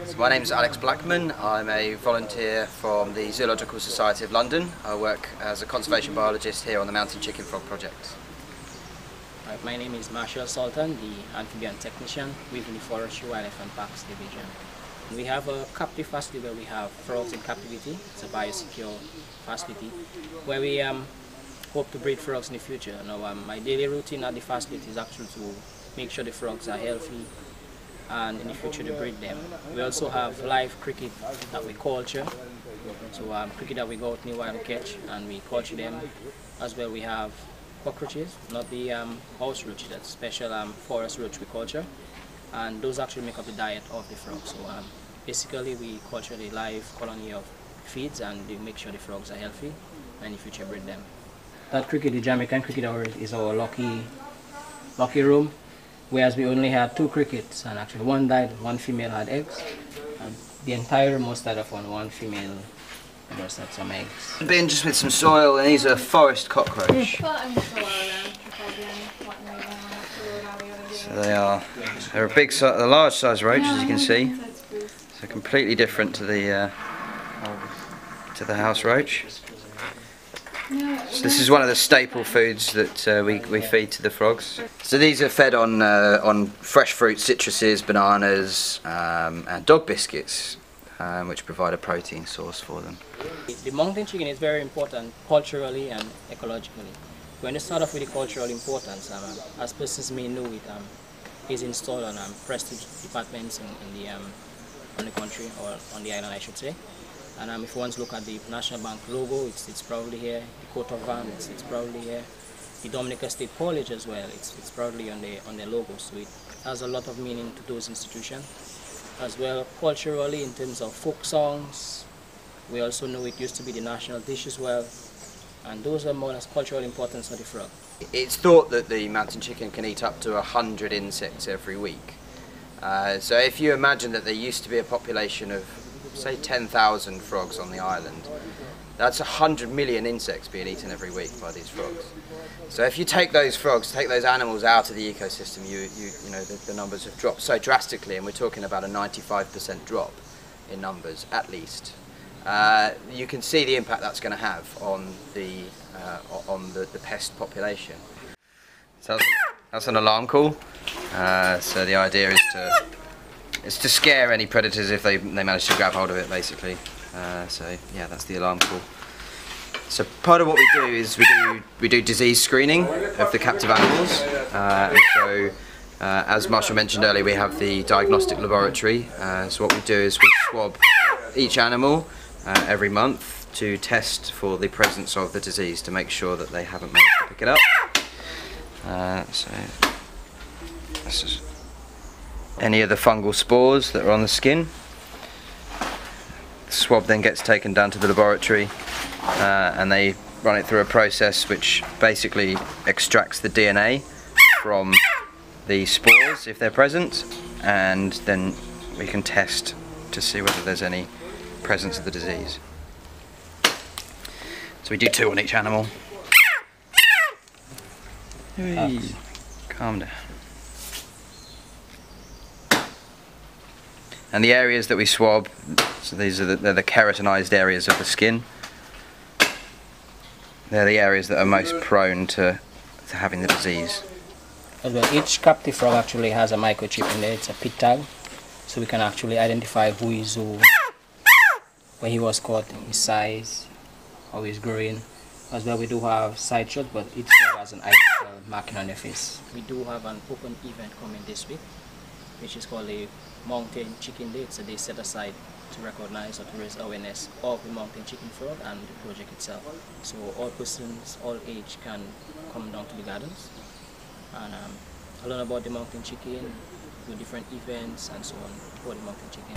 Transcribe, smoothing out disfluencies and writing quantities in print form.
So my name is Alex Blackman. I'm a volunteer from the Zoological Society of London. I work as a conservation biologist here on the Mountain Chicken Frog Project. My name is Marshall Sultan, the amphibian technician within the Forestry, Wildlife and Parks Division. We have a captive facility where we have frogs in captivity. It's a biosecure facility where we hope to breed frogs in the future. Now, my daily routine at the facility is actually to make sure the frogs are healthy and in the future to breed them. We also have live cricket that we culture. So cricket that we go out in the wild and catch, and we culture them. As well, we have cockroaches, not the house roach, that's special forest roach we culture, and those actually make up the diet of the frogs. So basically we culture the live colony of feeds and we make sure the frogs are healthy and in the future breed them. That cricket, the Jamaican cricket, is our lucky room, whereas we only had 2 crickets, and actually one died, one female had eggs, and the entire room was tied off on one female. Just had some eggs. Bin just with some soil, and these are forest cockroach. So they're a big, a large size roach, as you can see. So completely different to the house roach. So this is one of the staple foods that we feed to the frogs. So these are fed on fresh fruit, citruses, bananas, and dog biscuits, which provide a protein source for them. The mountain chicken is very important culturally and ecologically. When you start off with the cultural importance, as persons may know, it is installed on prestige departments on the country, or on the island I should say. And if you want to look at the National Bank logo, it's proudly here. The coat of arms, it's proudly here. The Dominica State College as well, it's proudly on their logo. So it has a lot of meaning to those institutions. As well, culturally, in terms of folk songs, we also know it used to be the national dish as well, and those are more or less cultural importance of the frog. It's thought that the mountain chicken can eat up to 100 insects every week. So if you imagine that there used to be a population of, say, 10,000 frogs on the island, that's 100 million insects being eaten every week by these frogs. So if you take those frogs, take those animals out of the ecosystem, you know the numbers have dropped so drastically, and we're talking about a 95% drop in numbers at least. You can see the impact that's going to have on the pest population. So that's an alarm call. So the idea is to scare any predators if they manage to grab hold of it, basically. So yeah, that's the alarm call. So part of what we do is we do disease screening of the captive animals. And so as Marshall mentioned earlier, we have the diagnostic laboratory. So what we do is we swab each animal every month to test for the presence of the disease, to make sure that they haven't managed to pick it up. So this is any of the fungal spores that are on the skin. The swab then gets taken down to the laboratory, and they run it through a process which basically extracts the DNA from the spores if they're present, and then we can test to see whether there's any presence of the disease. So we do 2 on each animal. Hey, calm down. And the areas that we swab, so these are they're the keratinized areas of the skin. They're the areas that are most prone to having the disease. Well, each captive frog actually has a microchip in there. It's a pit tag, so we can actually identify who is who, where he was caught, his size, how he's growing. As well, we do have side shots, but each frog has an identical marking on their face. We do have an open event coming this week, which is called a Mountain Chicken Day. It's a day set aside to recognize or to raise awareness of the mountain chicken frog and the project itself. So all persons, all age can come down to the gardens and learn about the mountain chicken, do different events and so on for the mountain chicken.